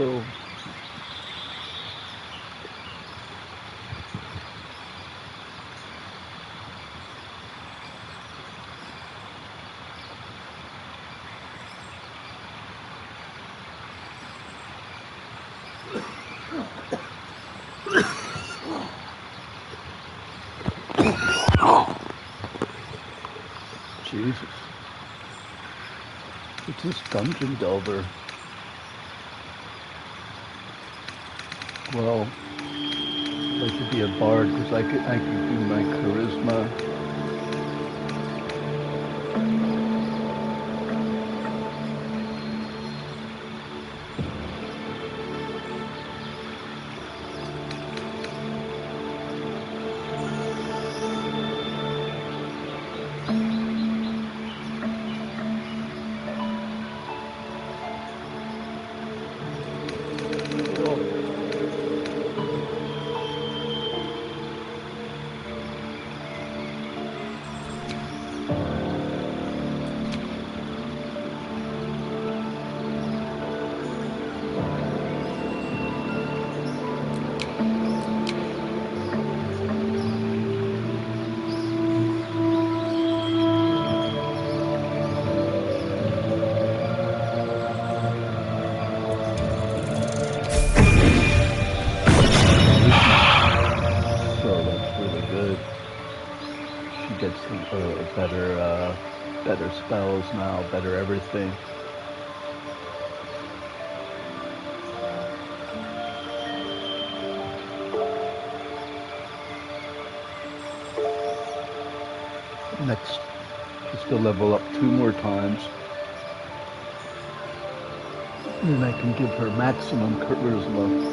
So Jesus. It's this dungeon delver. Well, I could be a bard because I could do my charisma. Gets better spells now, better everything. Next is to level up 2 more times. And then I can give her maximum charisma.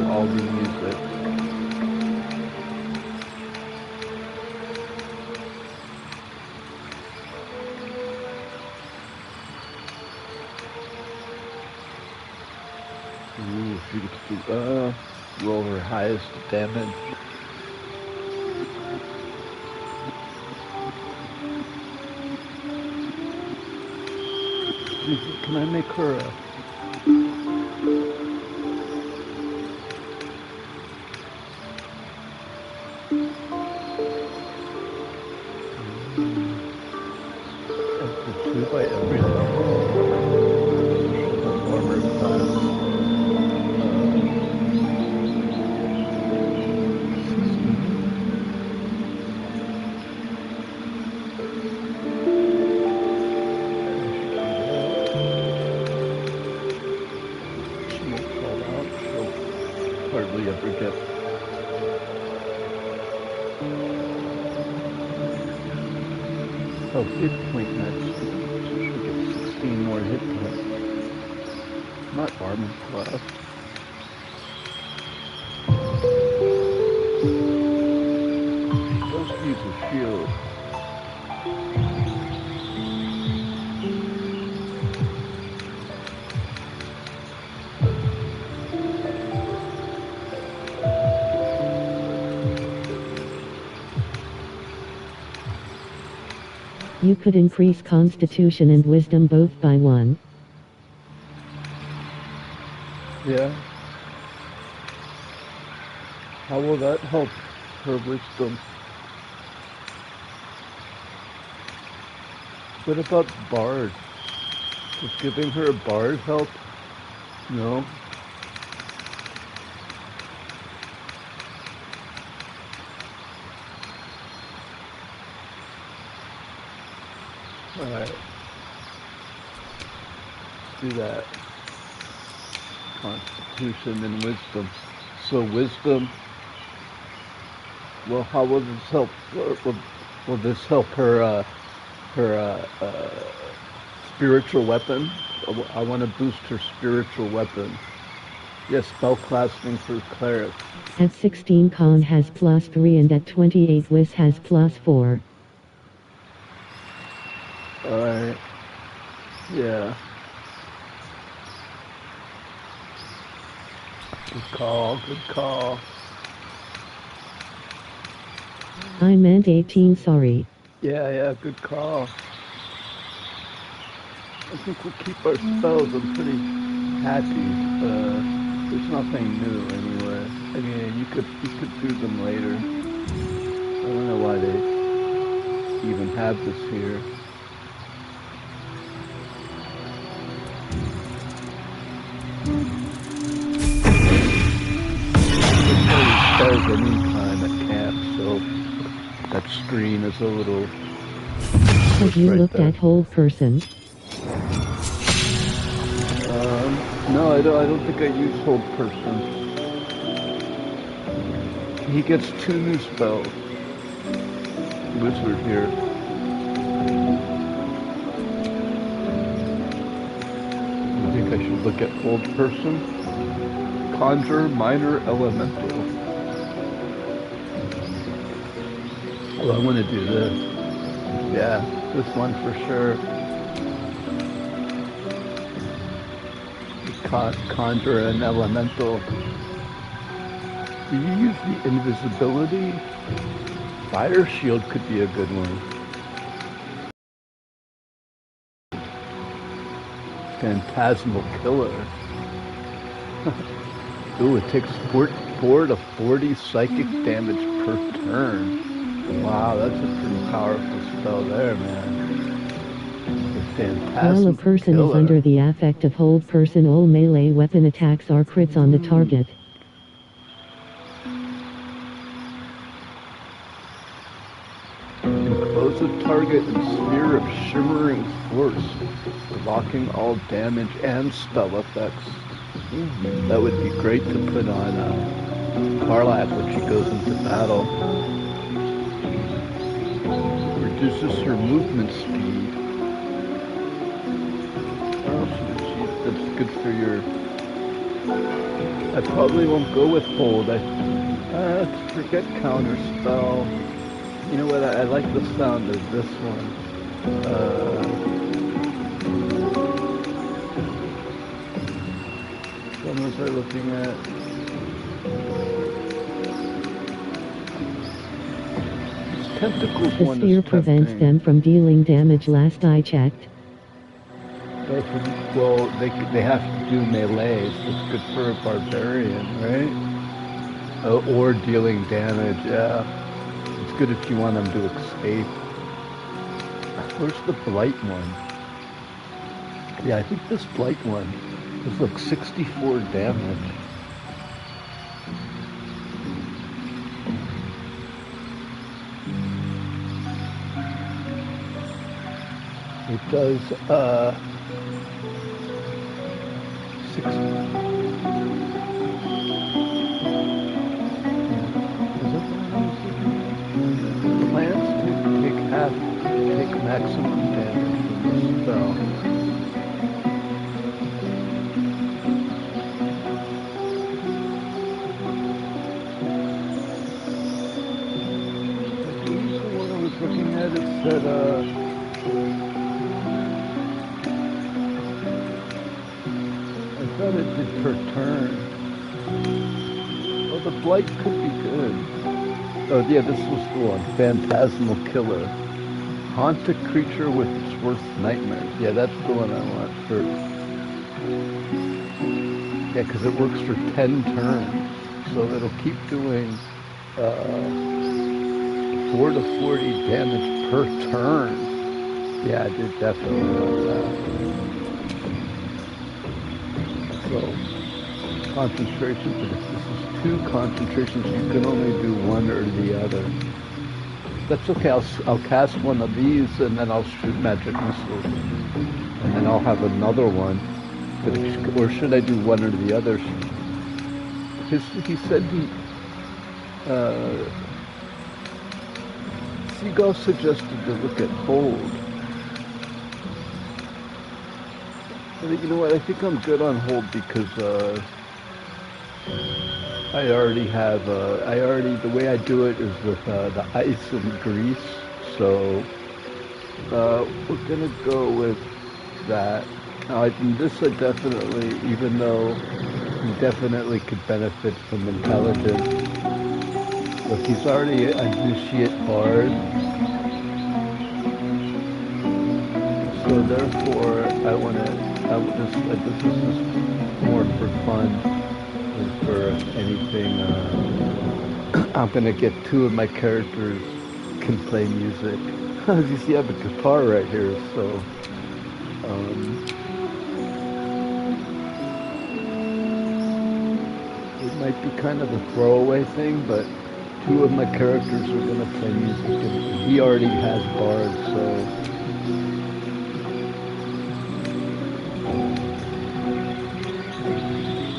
All the music. Ooh, she gets to roll her highest damage. Can I make her a... by every level. Armor class. She won't fall out. She'll hardly ever get. Oh, hit point next. 16 more hit points. Not armor class. Just use a shield. You could increase Constitution and Wisdom both by 1. Yeah. How will that help her wisdom? What about Bard? Does giving her a Bard help? No. Alright. Do that. Constitution and wisdom. So wisdom. Well, how will this help? Will this help her? Her spiritual weapon? I want to boost her spiritual weapon. Yes, spellcasting for cleric. At 16 Con has +3 and at 28 Wis has +4. Alright. Yeah. Good call. Good call. I meant 18, sorry. Yeah. Good call. I think we'll keep our spells. I'm pretty happy. There's nothing new anyway. I mean, you could do them later. I don't know why they even have this here. That's how he says anytime at camp. So that screen is a little Have useless you right looked there. at hold person? No, I don't think I use hold person. He gets 2 new spells. Wizard here. I think I should look at hold person. Conjure minor elemental. Oh, I want to do this. Yeah, this one for sure. Conjure an elemental. Do you use the invisibility? Fire shield could be a good one. Phantasmal killer. Ooh, it takes 4 to 40 psychic damage per turn. Wow, that's a pretty powerful spell there, man. The While a Phantasmal person is killer. under the affect of hold person, all melee weapon attacks are crits on the target. Enclose a target in sphere of shimmering force, blocking all damage and spell effects. That would be great to put on Karlach when she goes into battle. Reduces her movement speed. Oh, that's good for your... I probably won't go with hold. Forget counter spell. You know what? I like the sound of this one. What was I looking at? This tentacles The one is sphere prevents tempting. them from dealing damage last I checked. Well, they have to do melee, so it's good for a barbarian, right? Or dealing damage, yeah. It's good if you want them to escape. Where's the blight one? Yeah, I think this blight one is like 64 damage. It does 6. Plants take maximum damage from this spell. What I was looking at, it said I thought it did per turn. Well, the blight could be good. Oh yeah, this was the one. Phantasmal killer. Haunt a creature with its worst nightmares. Yeah, that's the one I want for. Yeah, because it works for 10 turns, so it'll keep doing 4 to 40 damage per turn. Yeah, I did definitely want that. So concentration for this. This is 2 concentrations. You can only do one or the other. That's okay. I'll cast one of these and then I'll shoot magic missiles, and then I'll have another one. But or should I do one or the other? He said Seagull suggested to look at hold. But you know what? I think I'm good on hold because I already have. The way I do it is with the ice and grease. So we're gonna go with that. This I definitely, even though he definitely could benefit from intelligence. Look, he's already an initiate bard, so therefore I want to. This is just more for fun than for anything. I'm gonna get two of my characters can play music. As you see, I have a guitar right here, so um, it might be kind of a throwaway thing, but two of my characters are gonna play music, and he already has bards, so.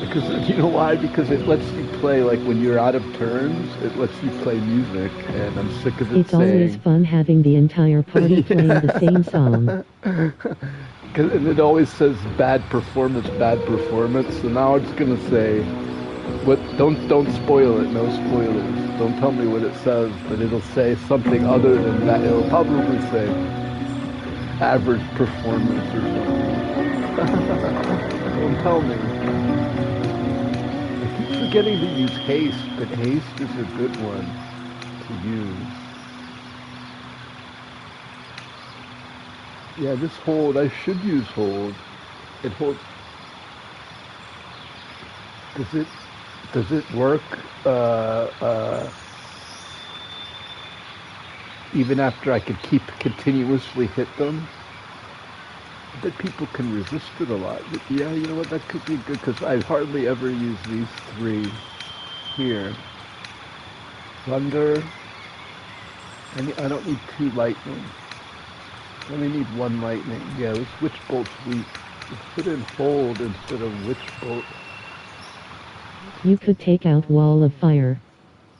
Because you know why? Because it lets you play, like when you're out of turns, it lets you play music, and I'm sick of it It's always saying. fun having the entire party playing the same song. And it always says bad performance, bad performance. So now it's gonna say, what? Don't spoil it. No spoilers. Don't tell me what it says, but it'll say something other than that. It'll probably say average performance or something. Don't tell me. I keep forgetting to use haste, but haste is a good one to use. Yeah, this hold, I should use hold. It holds. Does it? Does it work? Even after I could keep continuously hit them. I bet people can resist it a lot. But yeah, you know what? That could be good because I hardly ever use these three here. Thunder. I don't need two lightning. I only need one lightning. Yeah, this witch bolt's weak. Let's put in hold instead of witch bolt. You could take out Wall of Fire.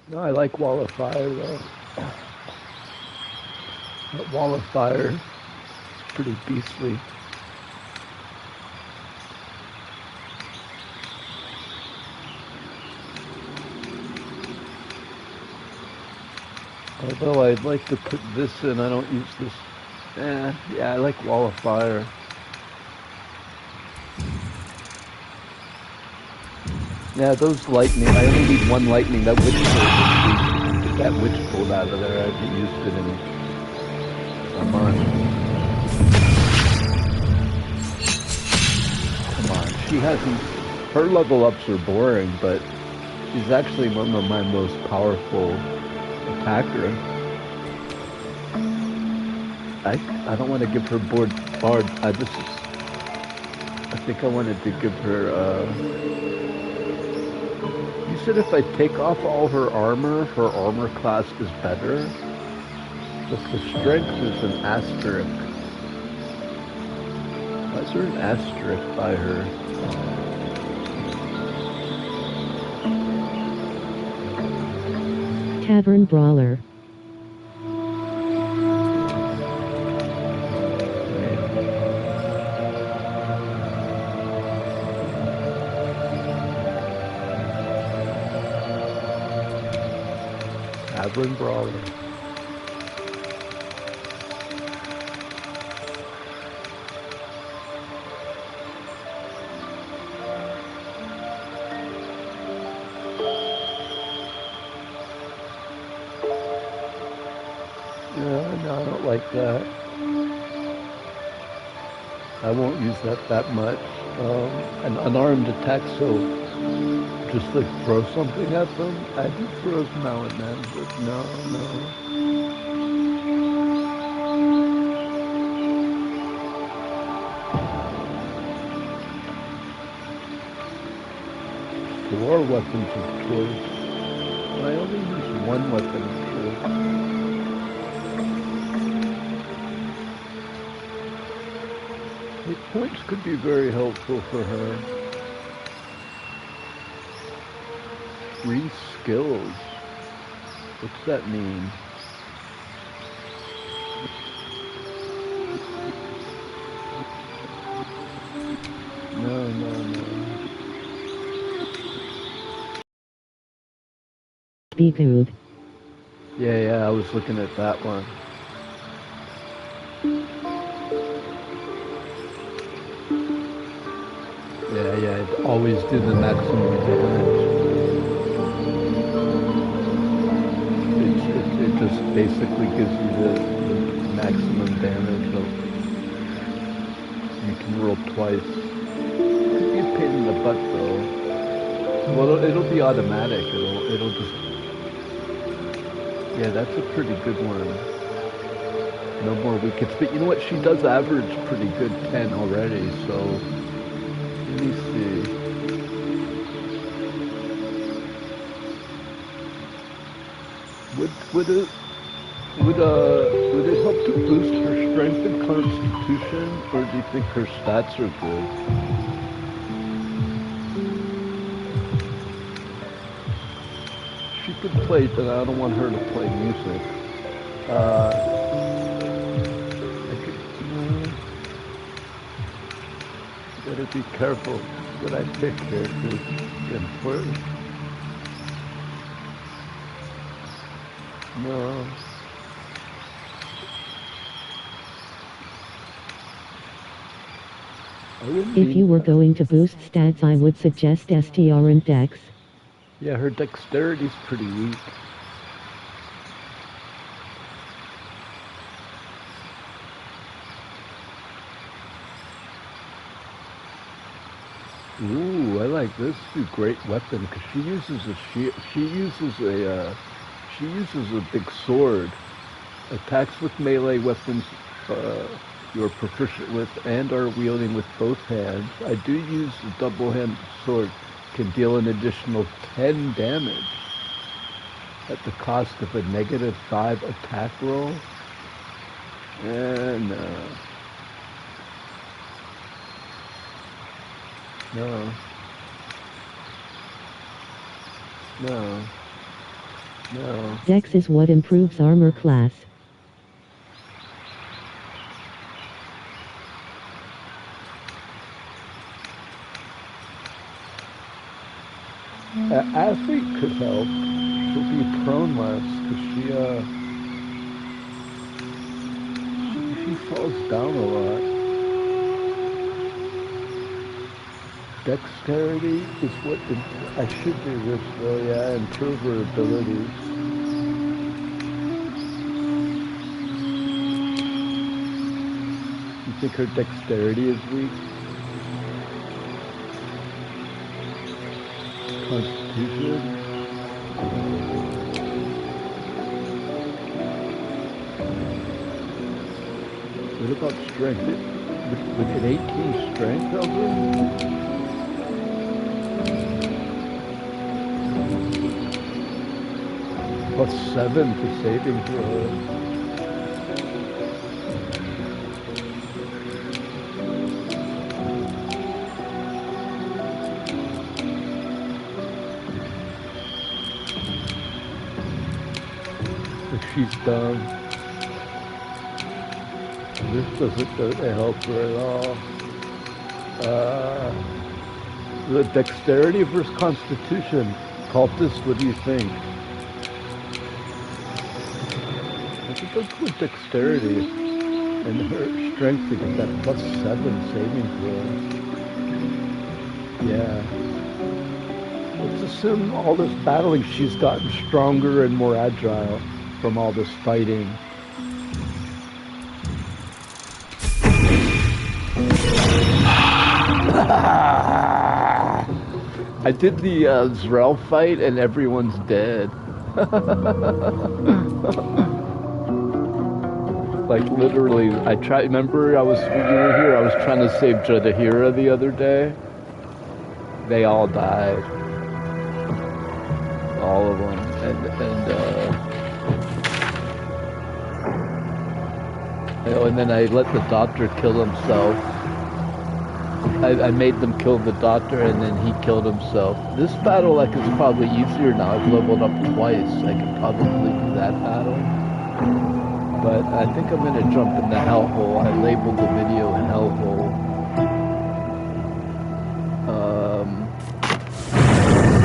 No, I like wall of fire though. That wall of fire is pretty beastly. Although I'd like to put this in, I don't use this. Yeah, I like wall of fire. Yeah, those lightning. I only need one lightning. That witch bolt. Get that witch bolt out of there. I haven't used it in a month. Come on, she hasn't. Her level ups are boring, but she's actually one of my most powerful attacker. I don't want to give her bard. I think I wanted to give her. You said if I take off all her armor class is better. But the strength is an asterisk. Why is there an asterisk by her? Tavern Brawler. Tavern Brawler. No, I don't like that. I won't use that much. An unarmed attack, so just like throw something at them. I do throws now and then, but no. Four weapons of choice. I only use one weapon of choice. Hit points could be very helpful for her. 3 skills. What's that mean? No. Be good. Yeah, I was looking at that one. Yeah. I'd always do the maximum damage. It just basically gives you the maximum damage. You can roll twice. Could be a pain in the butt though. Well, it'll be automatic. It'll just. Yeah, that's a pretty good one. No more weak hits. But you know what? She does average pretty good 10 already, so let me see. Would it help to boost her strength and constitution, or do you think her stats are good? She could play, but I don't want her to play music. Gotta be careful what I pick here, because it's important. No. If you were going to boost stats, I would suggest STR and Dex. Yeah, her dexterity's pretty weak. Ooh, I like this. Great weapon because she uses a big sword. Attacks with melee weapons you are proficient with and are wielding with both hands. I do use the double-handed sword. Can deal an additional 10 damage at the cost of a -5 attack roll. And no. Dex is what improves armor class. Athlete could help. She'll be prone less because she falls down a lot. Dexterity is what I should do this though. Yeah, improve her abilities. You think her dexterity is weak? Constitution. What about strength? With an 18 strength over? +7 to saving throw. She's done. This doesn't help her at all. The dexterity versus constitution. Cultist, what do you think? I think let's go with dexterity and her strength to get that +7 saving throw. Yeah. Let's assume all this battling she's gotten stronger and more agile from all this fighting. I did the Zrell fight and everyone's dead. Like literally, remember when you were here, I was trying to save Jadheira the other day. They all died. All of them. And then I let the doctor kill himself. I made them kill the doctor and then he killed himself. This battle is probably easier now. I've leveled up twice. I could probably do that battle. But I think I'm going to jump in the hellhole. I labeled the video hellhole.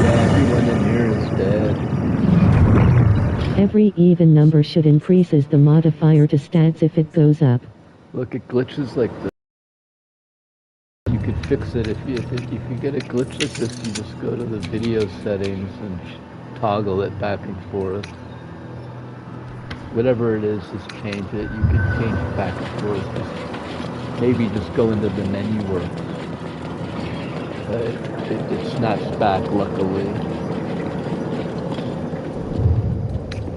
Everyone in here is dead. Every even number should increases the modifier to stats if it goes up. Look, it glitches like this. You could fix it. If you get a glitch like this, you just go to the video settings and toggle it back and forth. Whatever it is, just change it. You can change it back and forth. Maybe just go into the menu work. It snaps back, luckily.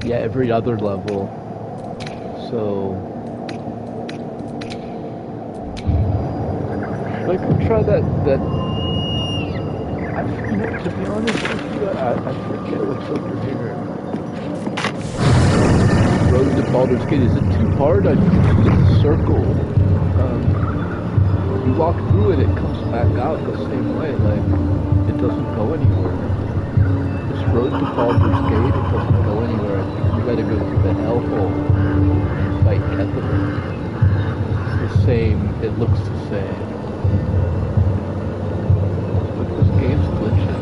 Yeah, every other level. So I could try that. To be honest with you, I forget what's over here. Road to Baldur's Gate, is it too hard? I think it's just a circle. You walk through it, it comes back out the same way. Like, it doesn't go anywhere. This road to Baldur's Gate, it doesn't go anywhere. I think you gotta go through the hellhole and fight Ketheric. It's the same, it looks the same. But this game's glitching.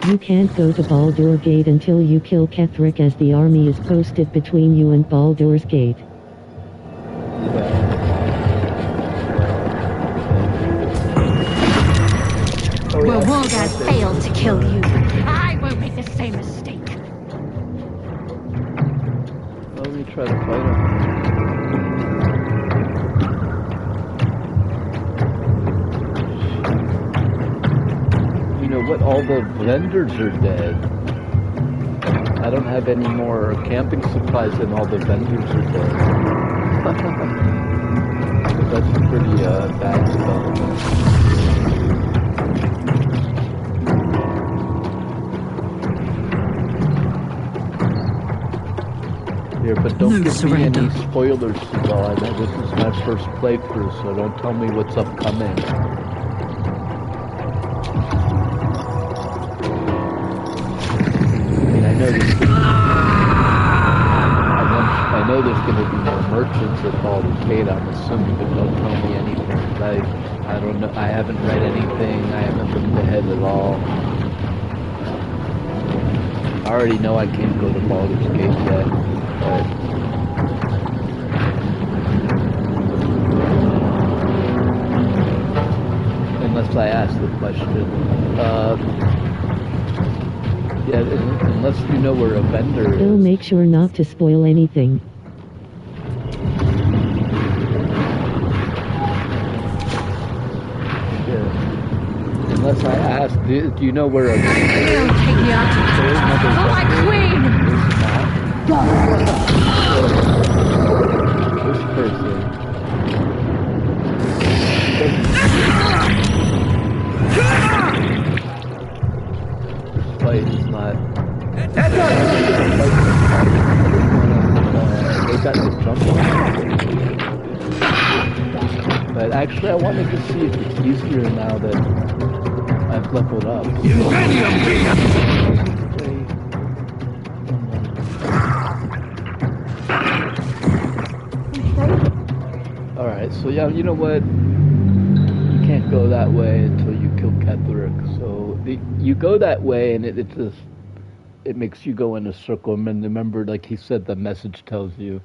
You can't go to Baldur Gate until you kill Ketheric, as the army is posted between you and Baldur's Gate. Well, Wolgar failed to kill you. I won't make the same mistake. Let me try to fight him. You know what? All the vendors are dead. I don't have any more camping supplies and all the vendors are dead. That's a pretty bad development. Here, but don't give me any spoilers, Zrell. I know this is my first playthrough, so don't tell me what's upcoming. I know there's going to be more merchants at Baldur's Gate, I'm assuming, but don't tell me anything. I don't know. I haven't read anything. I haven't looked ahead at all. I already know I can't go to Baldur's Gate yet, but unless I ask the question. Yeah, unless you know where a vendor is. Still make sure not to spoil anything. Yeah. Unless I ask, do you know where a vendor is? You'll take me out. For my queen! This person. Fight is not. They got the jump on. But actually, I wanted to see if it's easier now that I've leveled up. Alright, so yeah, you know what? You can't go that way until you kill Ketheric. So you go that way, and it makes you go in a circle. And remember, like he said, the message tells you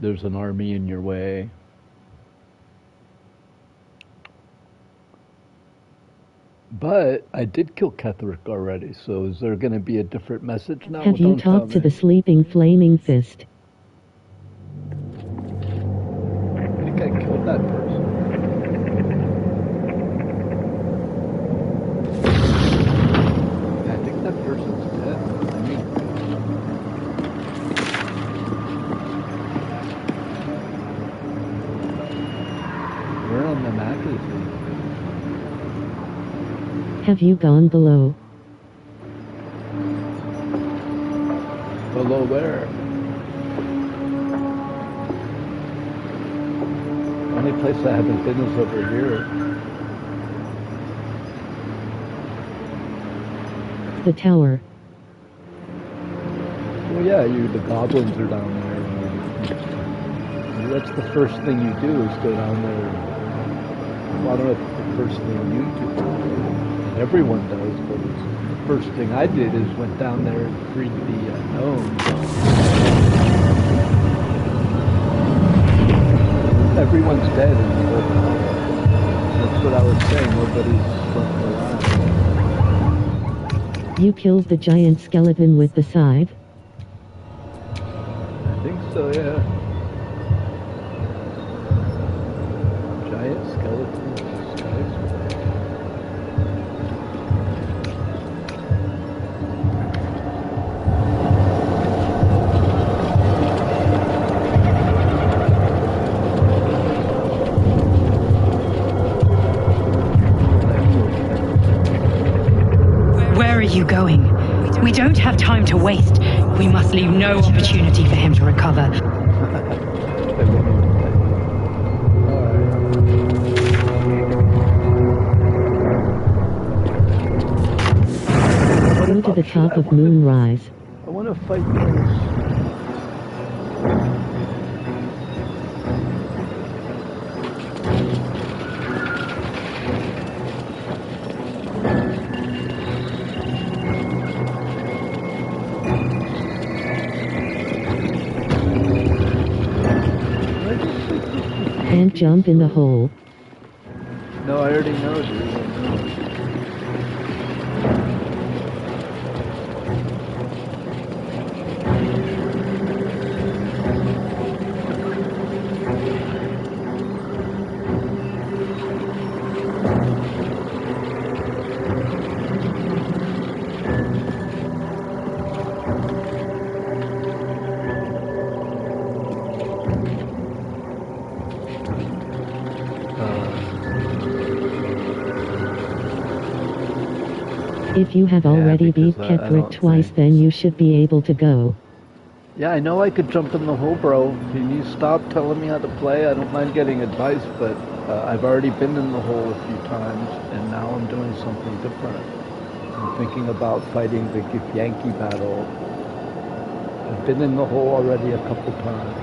there's an army in your way. But I did kill Ketheric already, so is there going to be a different message now? Have you talked to the sleeping flaming fist? I think I killed that person. I think that person's dead. I mean, where on the map is he? Have you gone below? Below where? only place I haven't been is over here. The tower. Well, yeah, the goblins are down there. That's the first thing you do is go down there. Well, I don't know if it's the first thing you do. Everyone does, but it's the first thing I did is went down there and freed the gnome. Everyone's dead in the whole tower. That's what I was saying. Nobody's left alive. You killed the giant skeleton with the scythe? I think so, yeah. Giant skeleton with the scythe. Where are you going? We don't have time to waste. We must leave no opportunity for him to recover. Go to the top of Moonrise. I want to fight those. And jump in the hole. No, I already know, dude. I know. If you have already beat Kethrick twice, then you should be able to go. Yeah, I know I could jump in the hole, bro. Can you stop telling me how to play? I don't mind getting advice, but I've already been in the hole a few times, and now I'm doing something different. I'm thinking about fighting the Githyanki battle. I've been in the hole already a couple times.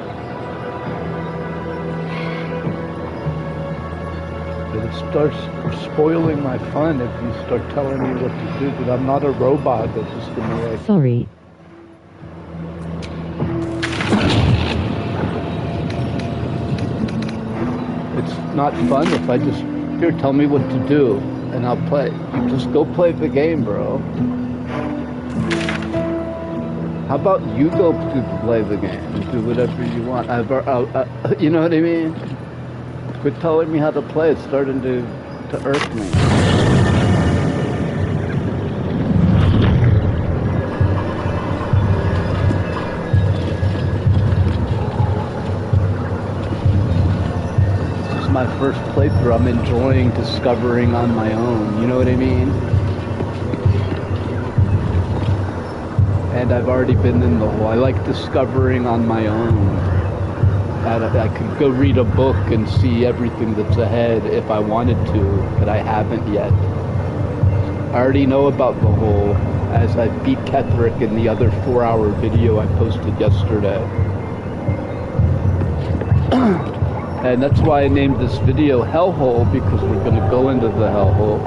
But it starts spoiling my fun if you start telling me what to do, because I'm not a robot that's just gonna like... Sorry. It's not fun if I just, here, tell me what to do, and I'll play. You just go play the game, bro. How about you go to play the game and do whatever you want? You know what I mean? Quit telling me how to play. It's starting to irk me. This is my first playthrough. I'm enjoying discovering on my own. You know what I mean? And I've already been in the hole. I like discovering on my own. I could go read a book and see everything that's ahead if I wanted to, but I haven't yet. I already know about the hole, as I beat Kethrick in the other 4-hour video I posted yesterday. And that's why I named this video Hellhole, because we're going to go into the Hellhole.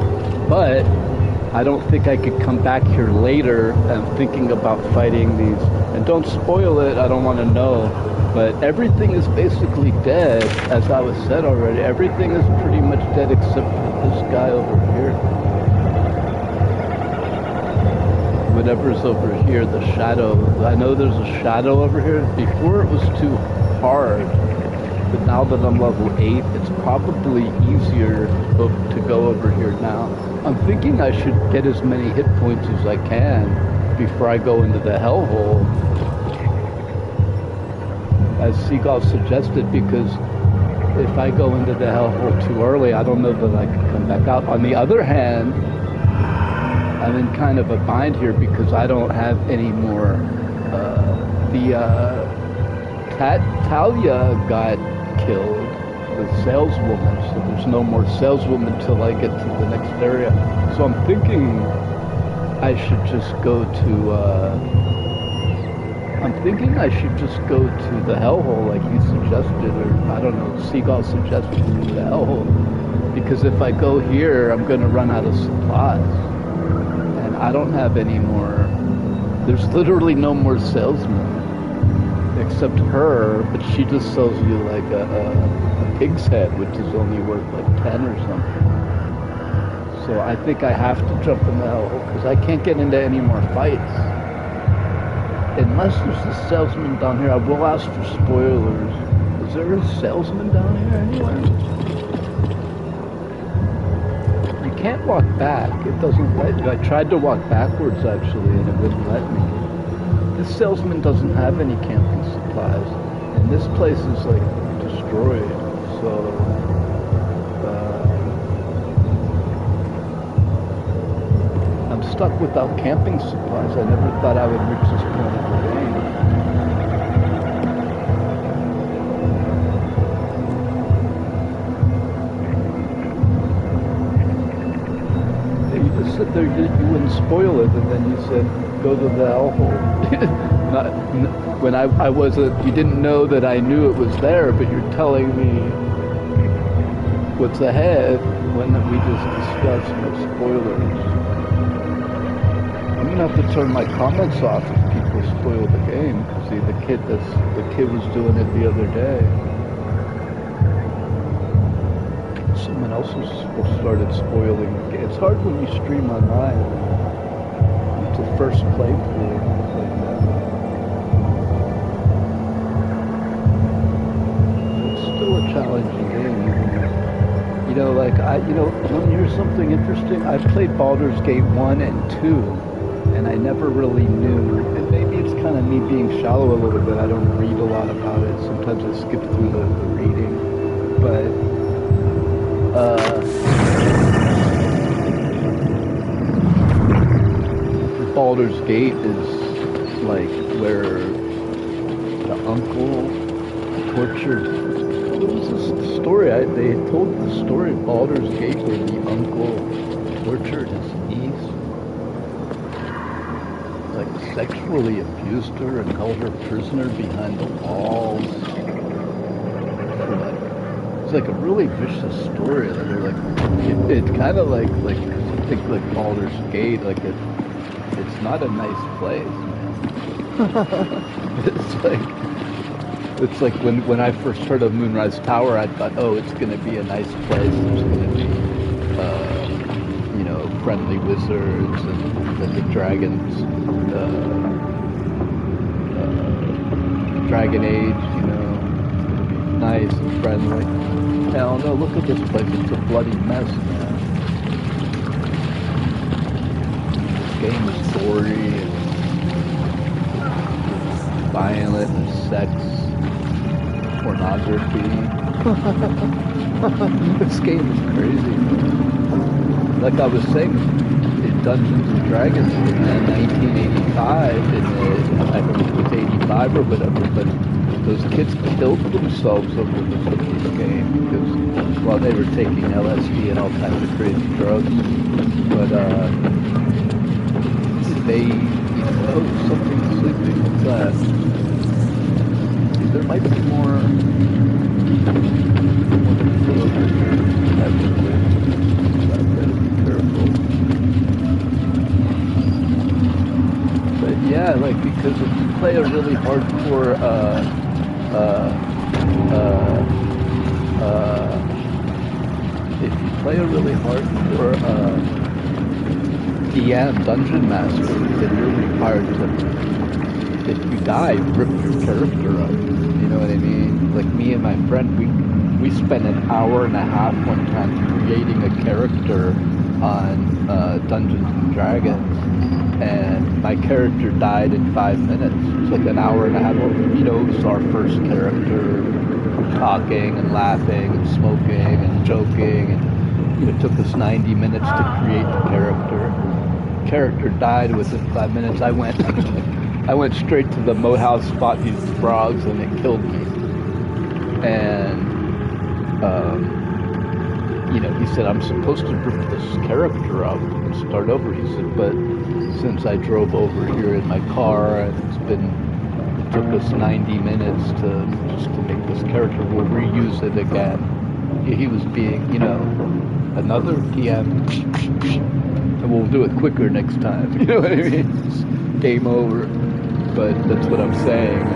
But I don't think I could come back here later. I'm thinking about fighting these. And don't spoil it, I don't want to know. But everything is basically dead, as I was said already. Everything is pretty much dead except for this guy over here. Whatever's over here, the shadow. I know there's a shadow over here. Before it was too hard. But now that I'm level 8, it's probably easier to go over here now. I'm thinking I should get as many hit points as I can before I go into the hellhole. As Seagull suggested, because if I go into the hellhole too early, I don't know that I can come back out. On the other hand, I'm in kind of a bind here because I don't have any more. Talia got killed, the saleswoman, so there's no more saleswoman till I get to the next area. So I'm thinking I should just go to, the hellhole like you suggested, or I don't know, Seagull suggested the hellhole. Because if I go here, I'm going to run out of supplies. And I don't have any more. There's literally no more salesmen. Except her, but she just sells you like a pig's head, which is only worth like 10 or something. So I think I have to jump in the hellhole because I can't get into any more fights. Unless there's a salesman down here, I will ask for spoilers. Is there a salesman down here anywhere? You can't walk back. It doesn't let you. I tried to walk backwards actually, and it wouldn't let me. This salesman doesn't have any camping supplies, and this place is like destroyed, so I'm stuck without camping supplies. I never thought I would reach this point of the game. You just sit there, you wouldn't spoil it, and then you said, go to the hellhole. When I wasn't, you didn't know that I knew it was there, but you're telling me what's ahead when we just discussed no spoilers. I'm gonna have to turn my comments off if people spoil the game. See, the kid was doing it the other day. Someone else started spoiling the game. It's hard when you stream online. It's the first playthrough. It's still a challenging game. You know, like here's something interesting. I played Baldur's Gate 1 and 2, and I never really knew. And maybe it's kind of me being shallow a little bit. I don't read a lot about it. Sometimes I skip through the reading, but. Baldur's Gate is like where the uncle tortured. What was this story? They told the story of Baldur's Gate where the uncle tortured his niece, like sexually abused her and held her prisoner behind the walls. It's like a really vicious story. Like it kind of like something like Baldur's Gate, like it's not a nice place, man. it's like when I first heard of Moonrise Tower, I thought, oh, it's gonna be a nice place. There's gonna be friendly wizards and the dragons, Dragon Age, nice and friendly. Hell no, look at this place. It's a bloody mess, man. This game is gory and violent and sex, pornography. This game is crazy, man. Like I was saying, in Dungeons and Dragons in 1985, I don't know if it was 85 or whatever, but those kids killed themselves over this game because, well, they were taking LSD and all kinds of crazy drugs. But they, something's sleeping. What's that? There might be more. But yeah, like because if you play a really hardcore if you play a really hardcore DM dungeon master, it's really hard to. If you die, rip your character up. You know what I mean? Like me and my friend, we spent an hour and a half one time creating a character on Dungeons and Dragons, and my character died in 5 minutes. It's like an hour and a half. It was our first character, talking and laughing and smoking and joking, and it took us 90 minutes to create the character. Character died within 5 minutes. I went straight to the moat house, fought these frogs, and it killed me. And he said, I'm supposed to rip this character up and start over. He said, but since I drove over here in my car and it took us 90 minutes just to make this character, we'll reuse it again. He was being, another PM, and we'll do it quicker next time. You know what I mean? It's game over. But that's what I'm saying.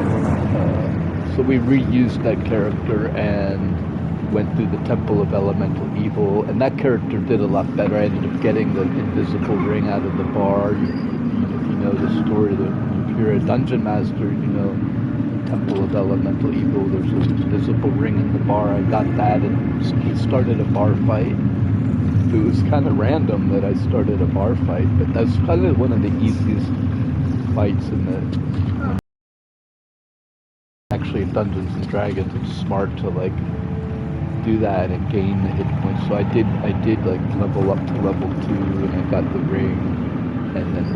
So we reused that character and went through the Temple of Elemental Evil, and that character did a lot better. I ended up getting the invisible ring out of the bar. If you know the story, if you're a dungeon master, Temple of Elemental Evil, there's an invisible ring in the bar. I got that, and he started a bar fight. It was kind of random that I started a bar fight, but that's kind of one of the easiest fights in the... Actually, in Dungeons and Dragons, it's smart to do that and gain the hit points. So I did level up to level 2, and I got the ring, and then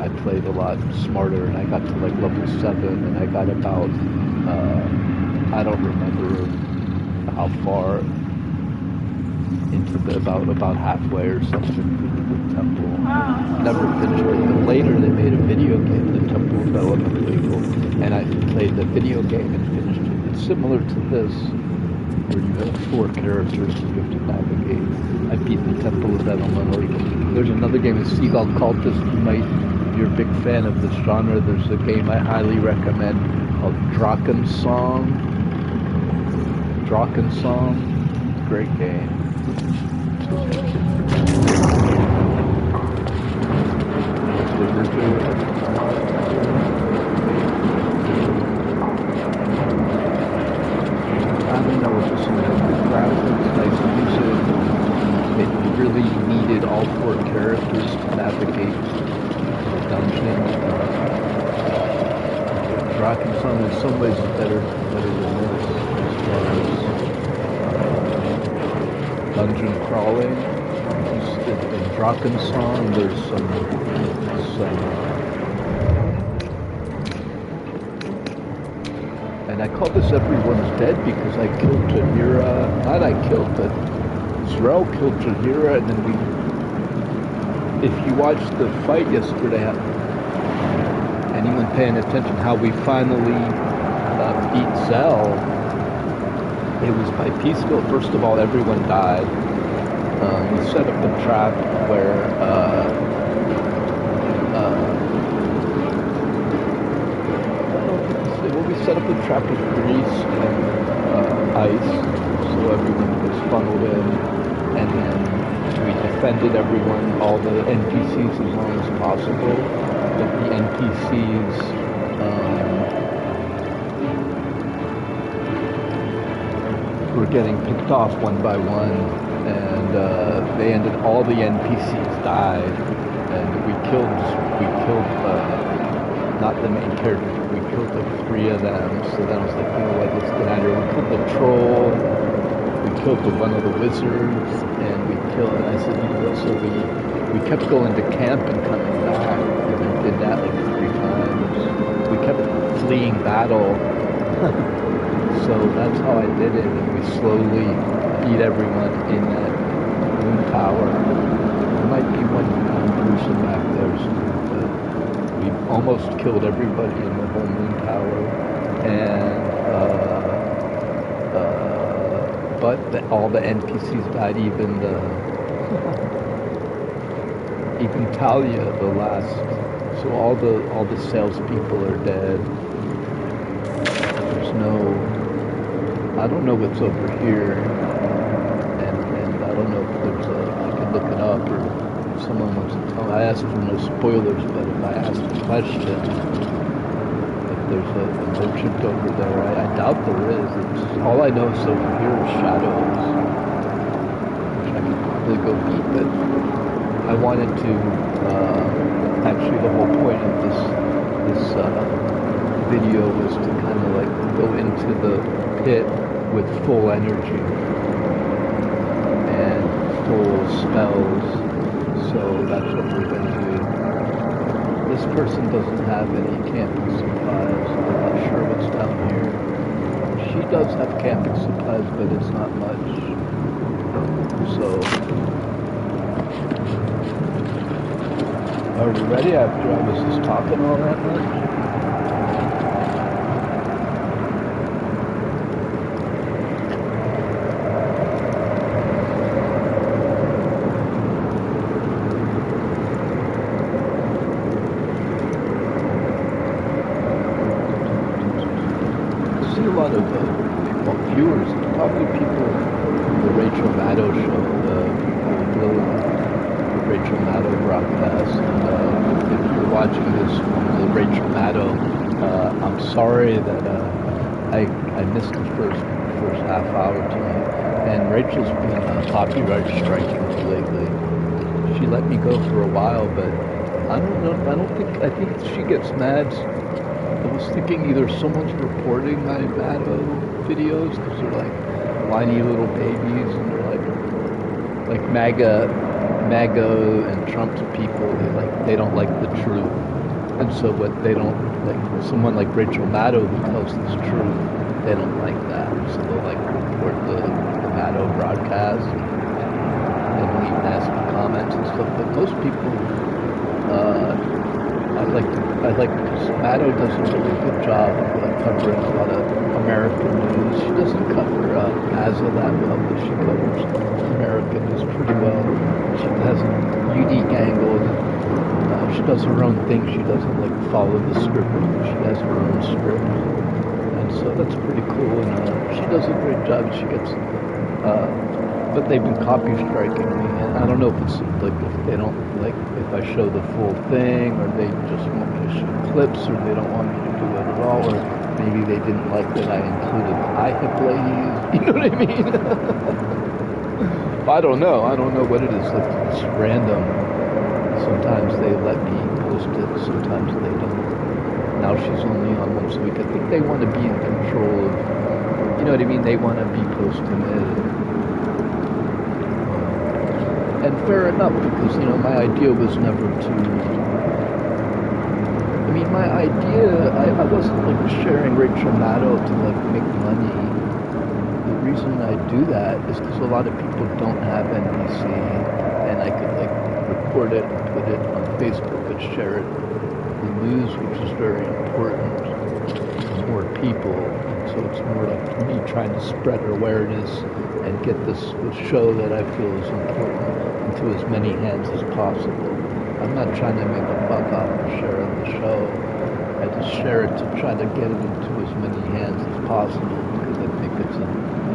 I played a lot smarter, and I got to level 7, and I got about I don't remember how far into about halfway or something through the temple. Never finished it. But later they made a video game, the Temple of Elemental Evil, and I played the video game and finished it. It's similar to this, where you have 4 characters and you have to navigate. I beat the Temple of Elemental Evil. There's another game, a Seagull Cultist. If you're a big fan of this genre, there's a game I highly recommend called Drakensong. Great game. It really needed all 4 characters to navigate the dungeon. Drakensong in some ways is better than this as far as dungeon crawling. In Drakensong, there's some and I call this Everyone's Dead because I killed Jadheira. Not I killed, but Zrell killed Jadheira, and then if you watched the fight yesterday, anyone paying attention, how we finally beat Zrell, it was by piecemeal. First of all, everyone died. We set up a trap where we set up a trap with grease and ice, so everyone was funneled in, and then we defended everyone, all the NPCs, as long as possible. But the NPCs were getting picked off one by one, and all the NPCs died, and we killed not the main characters, but we killed 3 of them. So then I was like, let's get out of here. We killed the troll, we killed one of the wizards, and I said, so we kept going to camp and coming back, and we did that 3 times. We kept fleeing battle. So that's how I did it, and we slowly beat everyone in that moon tower. There might be one person back there soon, but we almost killed everybody in the whole moon tower, and but all the NPCs died, even Talia, the last. So all the salespeople are dead. There's no. I don't know what's over here, and I don't know if there's I can look it up, or if someone wants to tell me. I asked for no spoilers, but if I ask a question, if there's a merchant over there, I doubt there is. All I know is over here is shadows, which I could probably go beat, but I wanted to, actually the whole point of this video was to kind of go into the pit with full energy and full spells, so that's what we're going to do. This person doesn't have any camping supplies, so I'm not sure what's down here. she does have camping supplies, but it's not much. So, are we ready after I was just talking all that much? I see a lot of viewers, probably people from the Rachel Maddow show, the Rachel Maddow broadcast. And if you're watching this from the Rachel Maddow, I'm sorry that I missed the first half hour tonight. And Rachel's been copyright striking lately. She let me go for a while, but I don't know. I think she gets mad. I was thinking either someone's reporting my Maddow videos because they're like whiny little babies, and they're like MAGA and Trump's people. They don't like the truth, and so what they don't like, someone like Rachel Maddow who tells the truth, they don't like that. So they'll like report the Maddow broadcast and leave nasty comments and stuff. But most people, I like because Maddow does a really good job of covering a lot of American news. She doesn't cover Gaza that well, but she covers American news pretty well. She has a unique angle. She does her own thing. She doesn't like follow the script. She has her own script, and so that's pretty cool. And she does a great job. She gets, but they've been copy striking me, and I don't know if it's like if they don't like if I show the full thing, or they just want me to shoot clips, or they don't want me to do it at all, or maybe they didn't like that I included hip ladies. You know what I mean? I don't know. I don't know what it is. Like it's random. Sometimes they let me post it, sometimes they don't. Now she's only on once a week. I think they want to be in control of, you know what I mean? They want to be posting it. And fair enough, because, you know, my idea was never to, I mean, my idea, I wasn't like sharing Rachel Maddow to like make money. The reason I do that is because a lot of people don't have NBC, and I could like record it and put it on Facebook and share it. The news, which is very important to more people, and so it's more like me trying to spread awareness and get this show that I feel is important into as many hands as possible. I'm not trying to make a buck off of sharing the show. I just share it to try to get it into as many hands as possible because I think it's an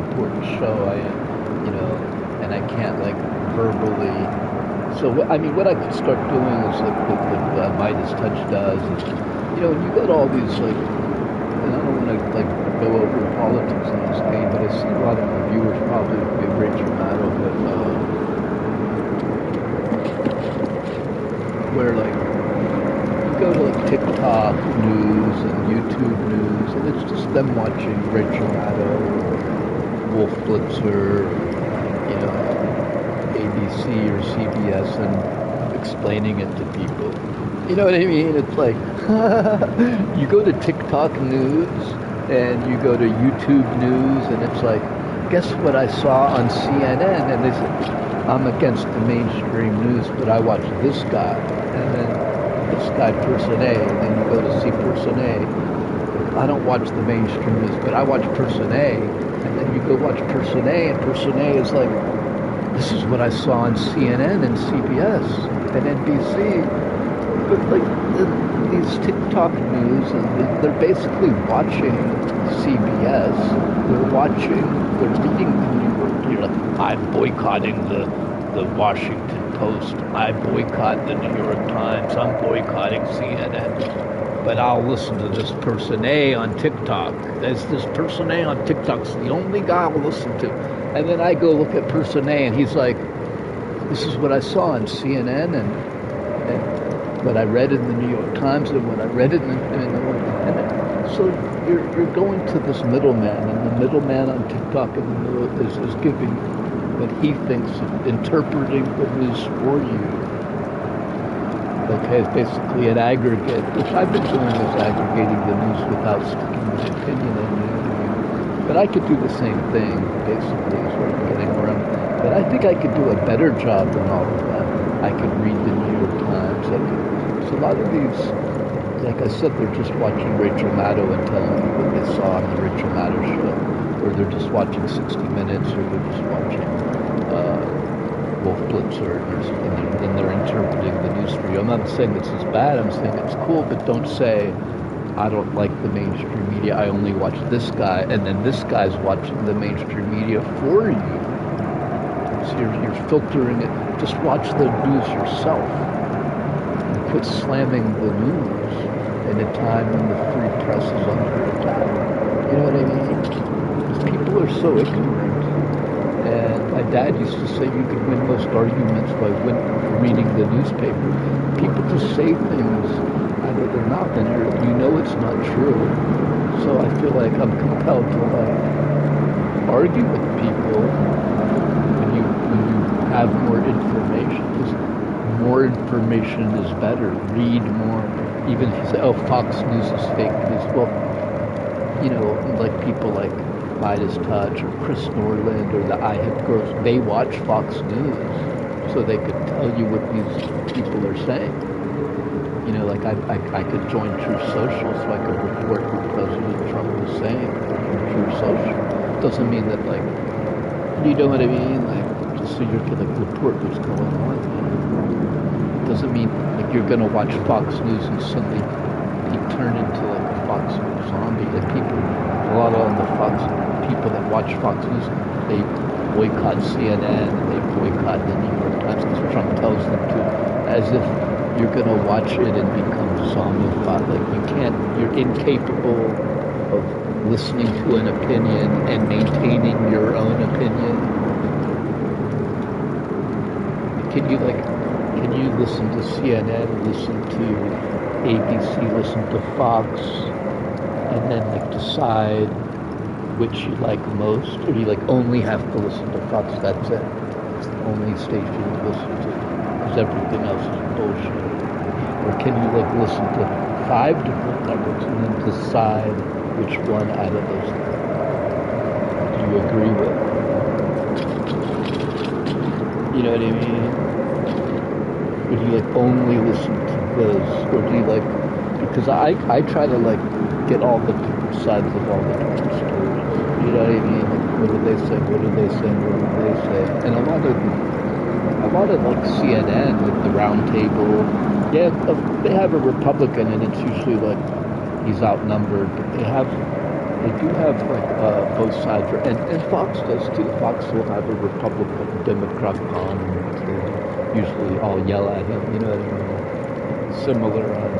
important show. And I can't like verbally. So, I mean, what I could start doing is like Midas Touch does. Is, you know, you got all these, like, and I don't want to, like, go over politics in this game, but I see a lot of my viewers probably be Rachel Maddow, but, where, like, you go to, like, TikTok news and YouTube news, and it's just them watching Rachel Maddow, Wolf Blitzer, you know, ABC or CBS and explaining it to people. You know what I mean? It's like, you go to TikTok news and you go to YouTube news and it's like, guess what I saw on CNN? And they say, I'm against the mainstream news, but I watch this guy. And then this guy, person A, and then you go to see person A. I don't watch the mainstream news, but I watch person A. And then you go watch person A, and person A is like, this is what I saw on CNN and CBS and NBC. But like these TikTok news, and they're basically watching CBS. They're reading the New York. You're like, I'm boycotting the Washington Post. I boycott the New York Times. I'm boycotting CNN. But I'll listen to this person A on TikTok. There's this person A on TikTok's the only guy I'll listen to. And then I go look at person A, and he's like, this is what I saw on CNN, and what I read in the New York Times, and what I read in the and so you're going to this middleman, and the middleman on TikTok in the middle is giving what he thinks of interpreting the news for you. Okay, it's basically an aggregate, which I've been doing is aggregating the news without sticking my opinion in there. But I could do the same thing, basically, is what I'm getting around. But I think I could do a better job than all of that. I could read the New York Times. So a lot of these, like I said, they're just watching Rachel Maddow and telling you what they saw on the Rachel Maddow show. Or they're just watching 60 Minutes, or they're just watching Wolf Blitzer, and then they're interpreting the news for you. I'm not saying this is bad, I'm saying it's cool, but don't say, I don't like the mainstream media, I only watch this guy, and then this guy's watching the mainstream media for you. So you're filtering it. Just watch the news yourself. And quit slamming the news in a time when the free press is under attack. You know what I mean? Because people are so ignorant. And my dad used to say you could win most arguments by reading the newspaper. People just say things out of their mouth, and you know it's not true. So I feel like I'm compelled to argue with people when you have more information. Because more information is better. Read more. Even if you say, "Oh, Fox News is fake news," well, like people like Midas Touch or Chris Norland or the I Hip Girls, they watch Fox News so they could tell you what these people are saying. Like I could join True Social so I could report what President Trump was saying from True Social. Doesn't mean that you know what I mean? Just so you can report what's going on. Doesn't mean you're gonna watch Fox News and suddenly you turn into a Fox News zombie. A lot of the people that watch Fox News, they boycott CNN and they boycott the New York Times because Trump tells them to, as if you're going to watch it and become zombified. You're incapable of listening to an opinion and maintaining your own opinion. Can you listen to CNN, listen to ABC, listen to Fox, and then decide which you like most, or you only have to listen to Fox? That's it. It's the only station you listen to, because everything else is bullshit. Or can you listen to 5 different networks and then decide which one out of those do you agree with? You know what I mean? Or do you only listen to this, or do you because I try to get all the different sides of all the different stories. You know what I mean? What do they say? What do they say? What do they say? And a lot of CNN with the round table. Yeah, they have a Republican, and it's usually he's outnumbered. But they do have both sides, and Fox does too. Fox will have a Republican, Democrat on, and they usually all yell at him. You know what I mean? Similar on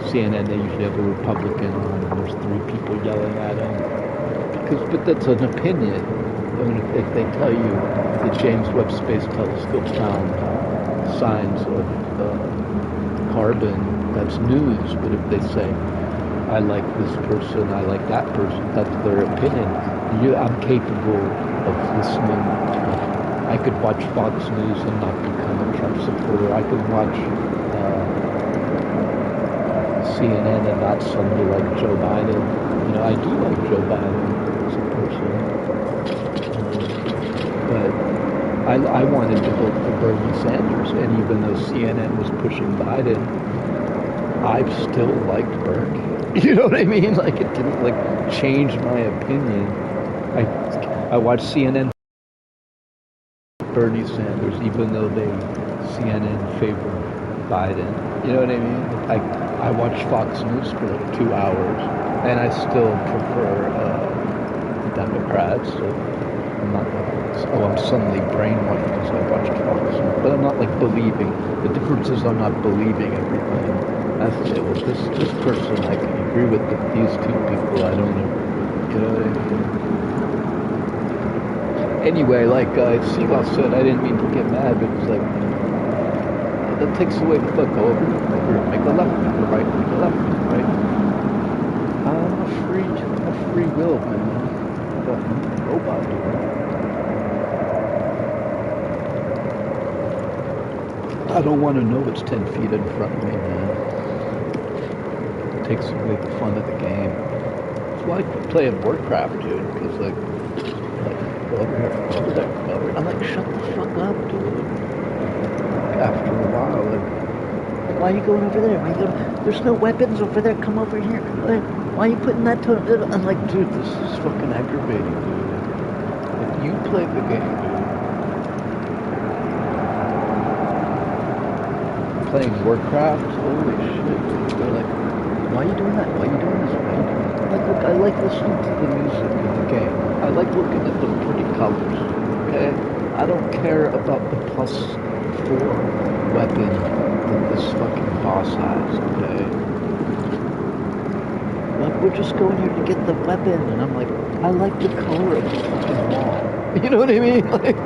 CNN, they usually have a Republican on, and there's 3 people yelling at him. But that's an opinion. I mean, if they tell you the James Webb Space Telescope found signs of carbon, that's news. But if they say, I like this person, I like that person, that's their opinion. I'm capable of listening. I could watch Fox News and not become a Trump supporter. I could watch CNN and not suddenly like Joe Biden. I do like Joe Biden as a person. But I wanted to vote for Bernie Sanders, and even though CNN was pushing Biden, I still liked Bernie. You know what I mean? It didn't change my opinion. I watched CNN Bernie Sanders, even though CNN favored Biden. You know what I mean? I watched Fox News for 2 hours, and I still prefer Democrats. So I'm not I'm suddenly brainwashed because I watched Fox News. But I'm not believing. The difference is I'm not believing everything. I say, well, this person I can agree with, but these 2 people I don't agree with. You know what I mean? Anyway, Seagull said, I didn't mean to get mad, but it's that takes away the foot. Go over, make a left, make a right, make a left, make a right. I'm a free will, man. Got no robot doing. I don't want to know what's 10 feet in front of me, man. It takes away the fun of the game. why I quit playing Warcraft, dude. Because like go over here, go over there, go over. I'm like, shut the fuck up, dude. After a while, like, why are you going over there? Why are you going? There's no weapons over there. Come over here. Like, why are you putting that to? I'm like, dude, this is fucking aggravating, dude. If you play the game, dude. Playing Warcraft, holy shit, dude. They're like, why are you doing that? Why are you doing this? Why are you doing that? Like, look, I like listening to the music in the game. I like looking at the pretty colors, okay? I don't care about the +4 weapon that this fucking boss has, okay? Like, we're just going here to get the weapon, and I'm like, I like the color of the fucking wall. You know what I mean? Like,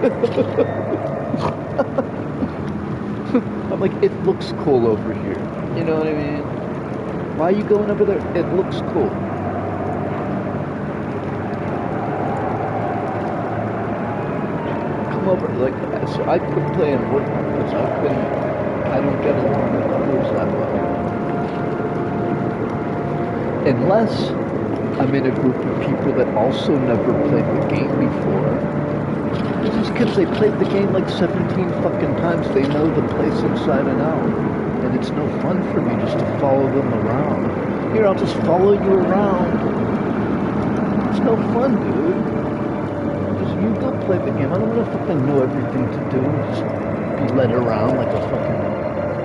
I'm like, it looks cool over here. You know what I mean? Why are you going over there? It looks cool. Come over, like, so I quit playing Warcraft because I don't get along with others that well. Unless I'm in a group of people that also never played the game before. These kids, they played the game like 17 fucking times. They know the place inside and out. And it's no fun for me just to follow them around. Here, I'll just follow you around. It's no fun, dude. Just you go play the game. I don't want to fucking know everything to do. Just be led around like a fucking...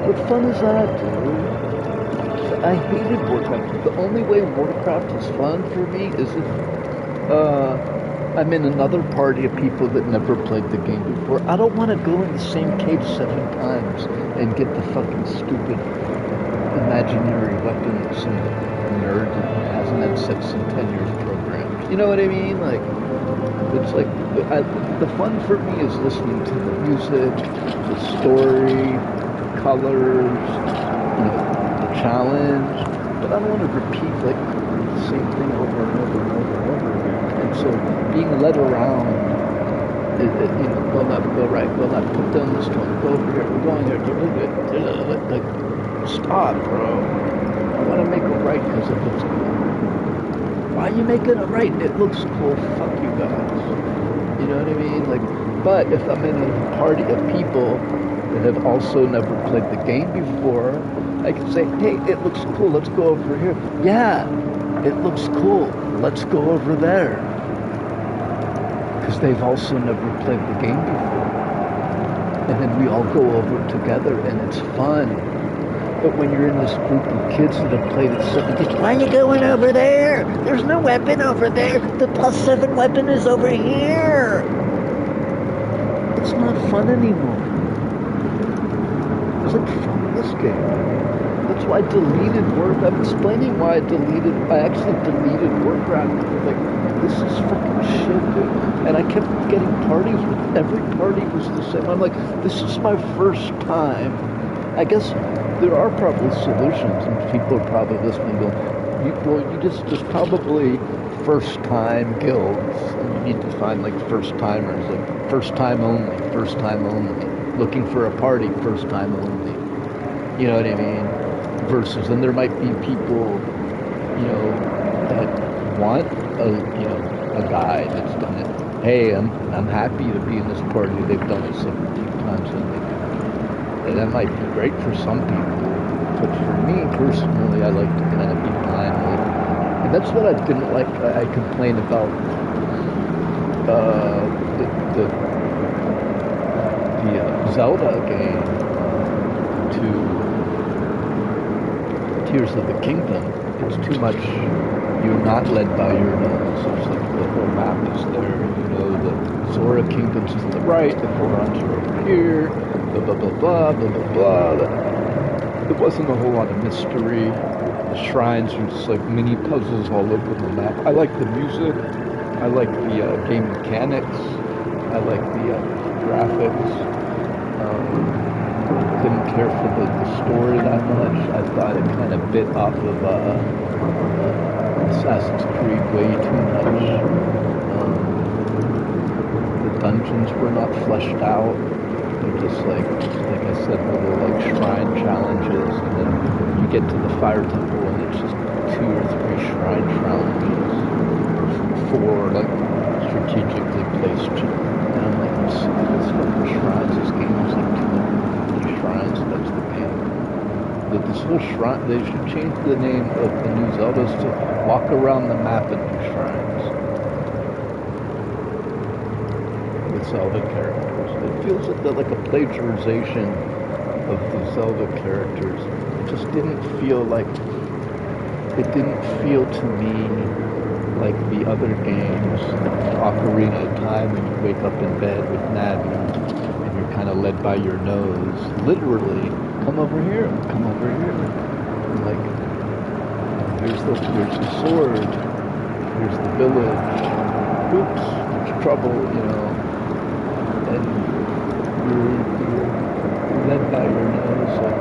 What fun is that, dude? I hated Warcraft. The only way Warcraft is fun for me is if I'm in another party of people that never played the game before. I don't want to go in the same cave 7 times and get the fucking stupid imaginary weapon that some nerd that hasn't had sex in 10 years programmed. You know what I mean? Like, it's like, the fun for me is listening to the music, the story, the colors, you know, the challenge. But I don't want to repeat, like, the same thing over and over and over and over again. And so being led around, you know, go left, go right, go left, put down this one, go over here, we're going here, like, stop, bro. I want to make a right because it looks cool. Why are you making a right? It looks cool. Fuck you guys. You know what I mean? Like, but if I'm in a party of people that have also never played the game before, I can say, hey, it looks cool. Let's go over here. Yeah, it looks cool. Let's go over there. Because they've also never played the game before. And then we all go over together and it's fun. But when you're in this group of kids that have played it 17, why are you going over there? There's no weapon over there. The +7 weapon is over here. It's not fun anymore. It's like, fuck this game. That's why I deleted Warcraft. I'm explaining why I actually deleted Warcraft. Like, this is fucking shit, dude. And I kept getting parties with, every party was the same. I'm like, this is my first time. I guess there are probably solutions, and people are probably listening going, there's probably first time guilds, and you need to find like first timers, like first time only, looking for a party, first time only. You know what I mean? Versus, and there might be people, you know, that want a guy that's done it. Hey, I'm happy to be in this party. They've done it 17 times, and that might be great for some people. But for me personally, I like to kind of be blindly, and that's what I didn't like. I complained about the Zelda game to Tears of the Kingdom. It's too much. You're not led by your nose. It's like the whole map is there. You know, the Zora Kingdoms is to the right, the Gorons are over here, blah, blah, blah, blah, blah, blah, blah. There wasn't a whole lot of mystery. The shrines are just like mini puzzles all over the map. I like the music. I like the game mechanics. I like the graphics. Didn't care for the story that much. I thought it kind of bit off of Assassin's Creed way too much. The dungeons were not fleshed out. They're just like I said, little like shrine challenges, and then you get to the fire temple, and it's just 2 or 3 shrine challenges for like strategically placed. And I'm like, I'm sick of this fucking shrines. This game is like 250 shrines. That's the game. But this whole shrine, they should change the name of the new Zeldas to walk around the map and do shrines with Zelda characters. It feels like a plagiarization of the Zelda characters. It just didn't feel like, it didn't feel to me like the other games. Ocarina of Time, when you wake up in bed with Navi and you're kind of led by your nose, literally, come over here, come over here. And like, here's the sword, here's the village, oops, there's trouble, you know, and you're led by your nose, and,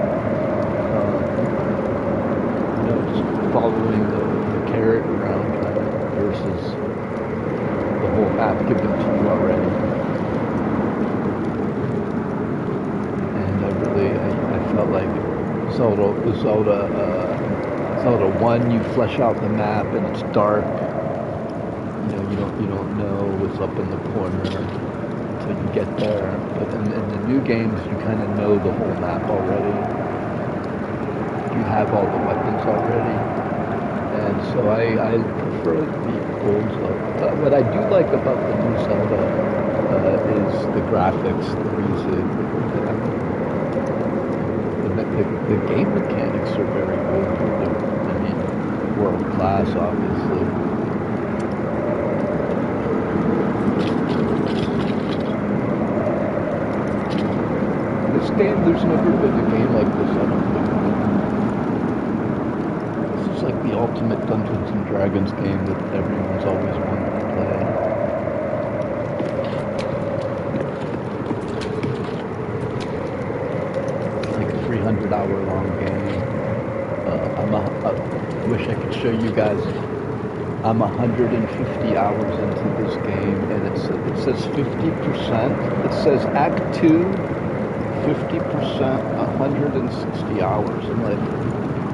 you know, just following the carrot around kind of, versus the whole map given to you already. And I felt like Zelda 1, you flesh out the map and it's dark. You know, you don't know what's up in the corner until you get there. But in the new games, you kind of know the whole map already. You have all the weapons already. And so I prefer the old Zelda. What I do like about the new Zelda is the graphics, the music. The game mechanics are very good. I mean, world class, obviously. This game, there's never been a game like this, I don't think. This is like the ultimate Dungeons and Dragons game that everyone's always wanted to play. It's like a 300-hour-long game. I wish I could show you guys. I'm 150 hours into this game, and it says 50%. It says Act 2, 50%, 160 hours. I'm like,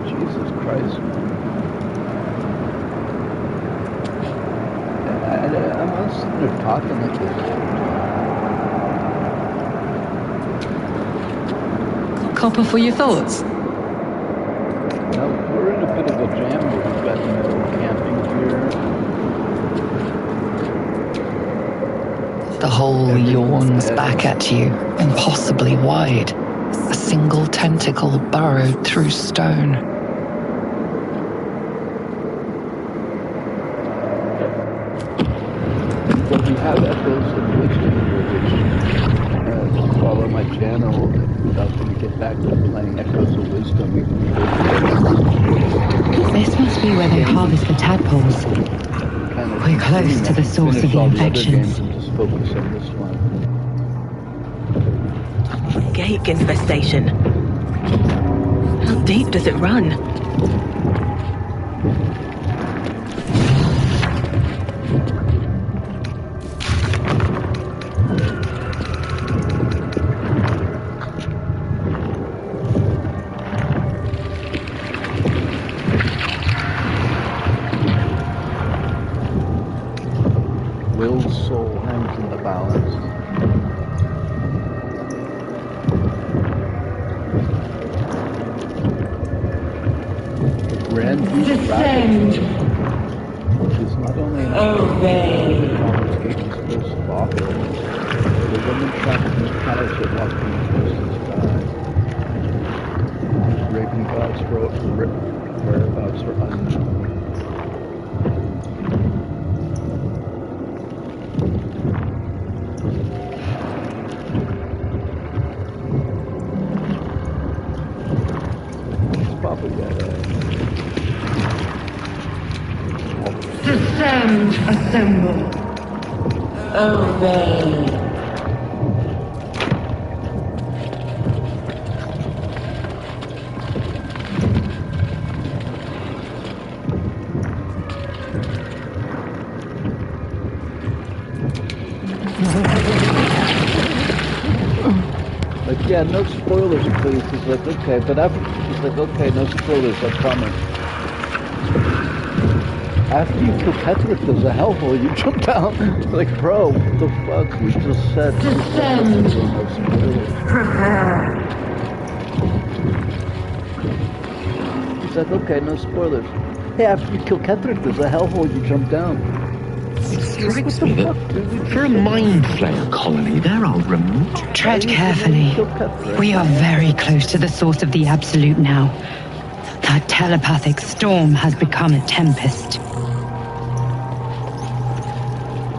Jesus Christ. I'm not sitting there talking like this. Copper for your thoughts? No, we're in a bit of a jam here. We've got, you know, camping gear. The hole yawns back at you, impossibly wide. A single tentacle burrowed through stone. But we have echoes of wisdom here, which if you follow my channel, without them get back to playing Echoes of Wisdom, we can This must be where they harvest the tadpoles. We're close to the source of the infections. And just focus on this one. Gate infestation. How deep does it run? Will's soul hangs in the balance. The Grand Duke Dragon is not only an confiscating explosive offering, the woman trapped in the palace at walking across the sky. Raven God's whereabouts are unknown. Descend, assemble. Obey. Like Yeah, no spoilers, please. He's like, okay, but after he's like, okay, no spoilers, I promise. After you kill Patrick, there's a hellhole. You jump down. It's like, bro, what the fuck? We just said Descend. no spoilers. Prepare. He's like, okay, no spoilers. Hey, after you kill Patrick, there's a hellhole. You jump down. It strikes me that for a mind flayer colony, there are remote. Tread carefully. We are very close to the source of the Absolute now. That telepathic storm has become a tempest.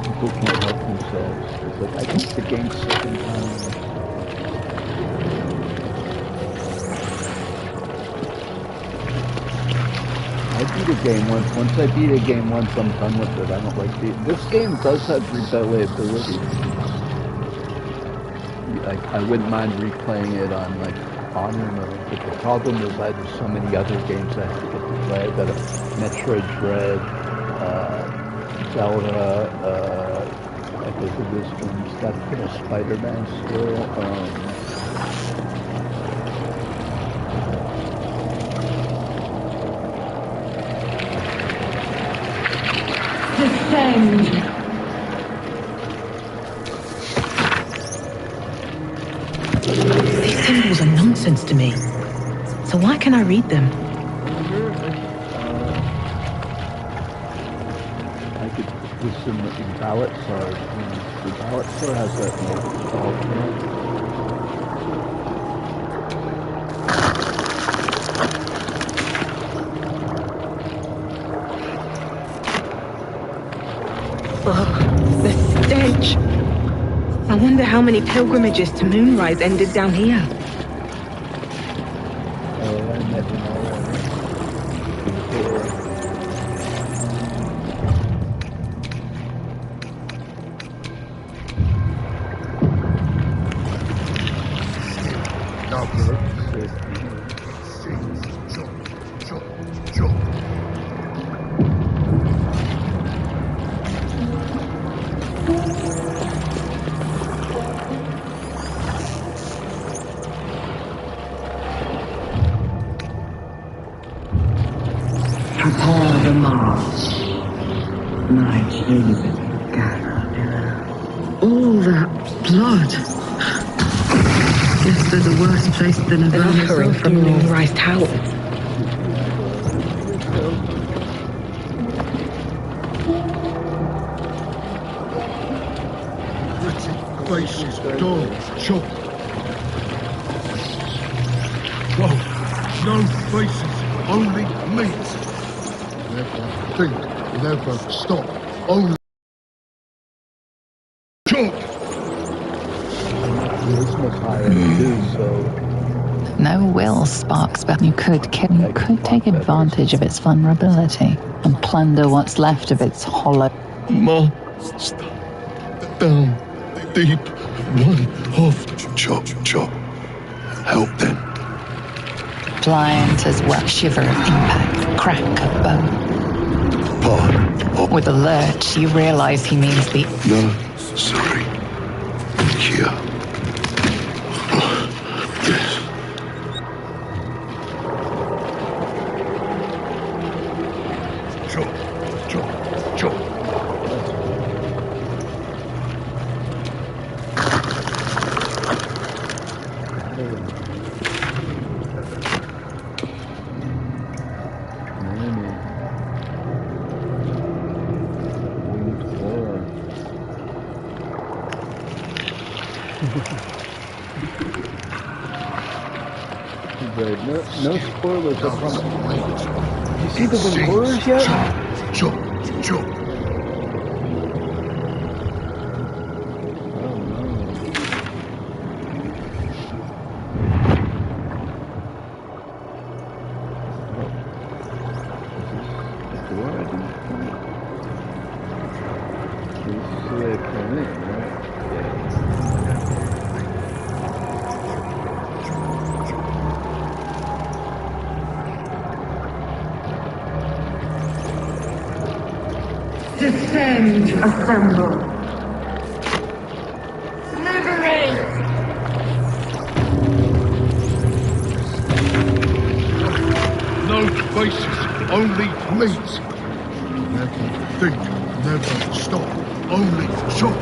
People can't help themselves. It's like, I beat the game second time. I beat a game once. Once I beat a game once, I'm done with it. I don't like this game does have replayability. I wouldn't mind replaying it on like honor mode, but the problem is there's so many other games I have to get to play. I got a Metroid Dread, Zelda, Echo of the Wisdoms, got to put a Spider-Man still. Descend. These symbols are nonsense to me. So why can I read them? I could put this in ballot sword. The ballot sword has that alternate. Oh, the stench. I wonder how many pilgrimages to Moonrise ended down here. I never know. Prepare the march. My beloved Jadheira. All that blood. Guess there's a worse place than a An offering from Moonrise Tower. Faces, dogs, chop. Whoa, no faces, only meat. Never think, never stop, only chop. This was higher too, so No will sparks, but you could take advantage of its vulnerability and plunder what's left of its hollow. Monster down deep, one of chop chop. Help them. Pliant as well, shiver of impact, crack of bone. Part With a lurch, you realize he means the nursery. Here. Yes. Chop, chop, chop. No spoilers, I promise. You see the wing horrors yet? Chop, chop. Descend. Assemble. Liberate. No faces, only meat. Never think, never stop. Only chop,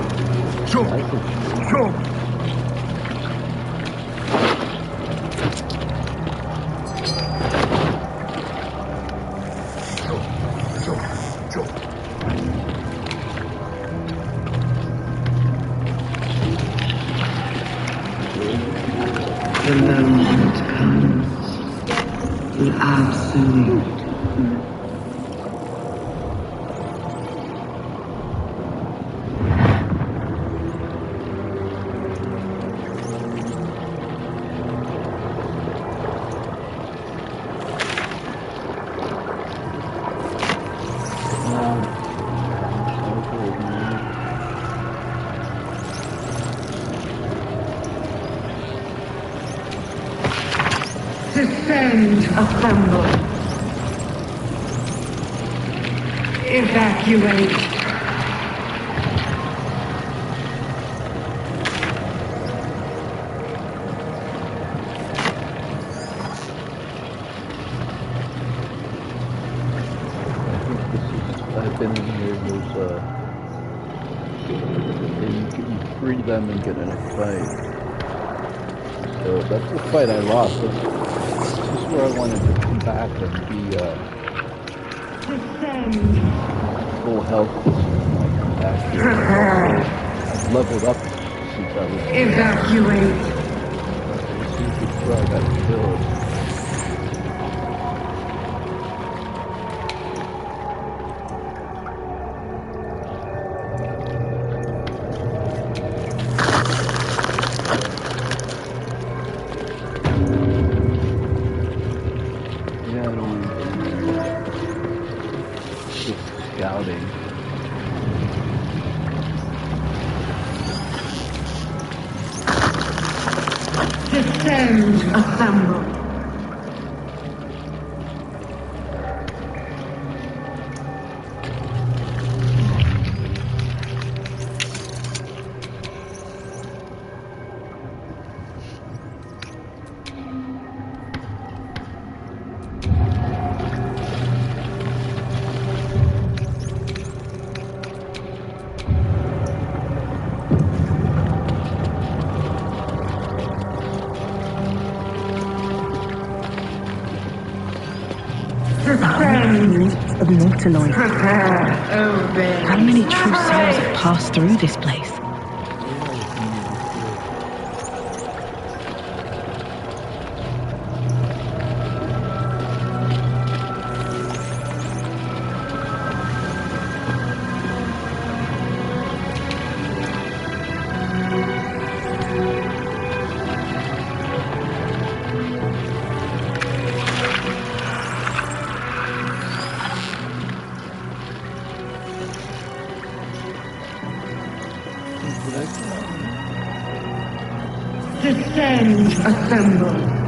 chop, chop. Chop, chop, chop. The moment comes. The absolute. Descend, assemble. Evacuate. I've been in here. There's you free them and get in a fight. So that's the fight I lost. This is where I wanted to come back and be full health. Like back here. I've leveled up since I was. Evacuate. As soon as before I got killed. Descend, assemble. Of Nautiloid. Prepare, obey. How many true souls have passed through this place? Descend, assemble.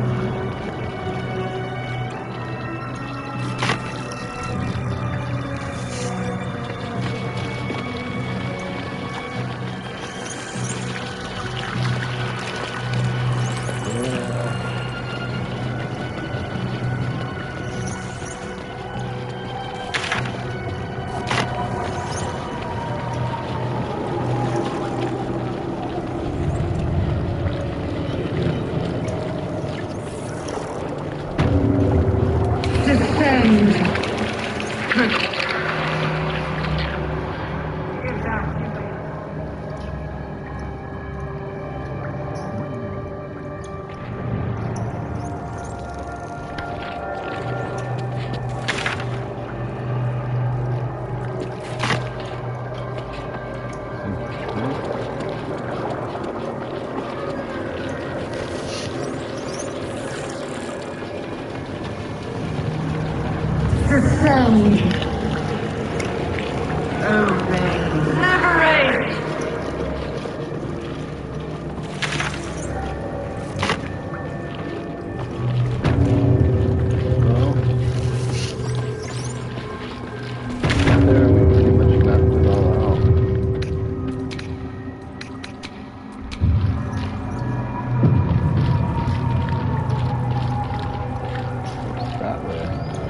That way.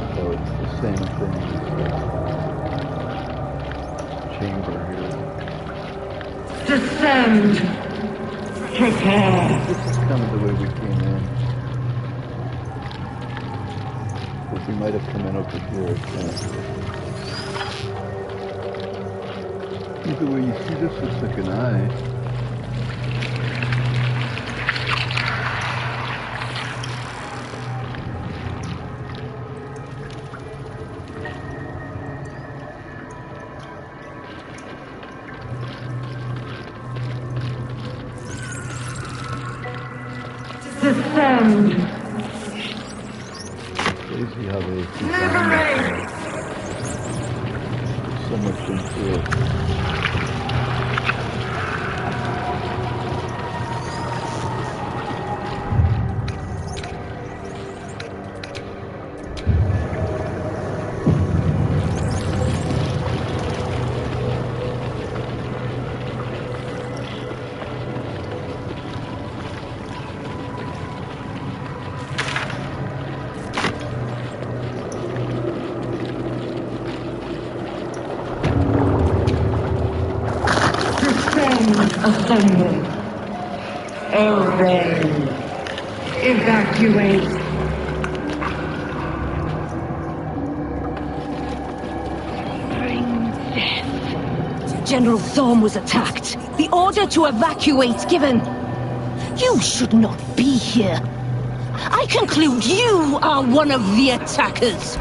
same thing. Chamber here. Descend. Prepare. This is kind of the way we came in. But we might have come in over here. Either way, you see this looks like an eye. Descend. Crazy how they designed it. There's so much into it. Assemble. Obey. Evacuate. Bring death. General Thorm was attacked. The order to evacuate given. You should not be here. I conclude you are one of the attackers.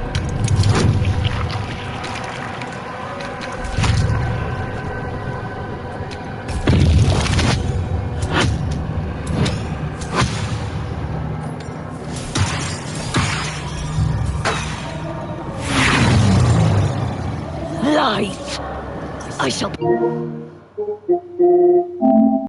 Lies. I shall...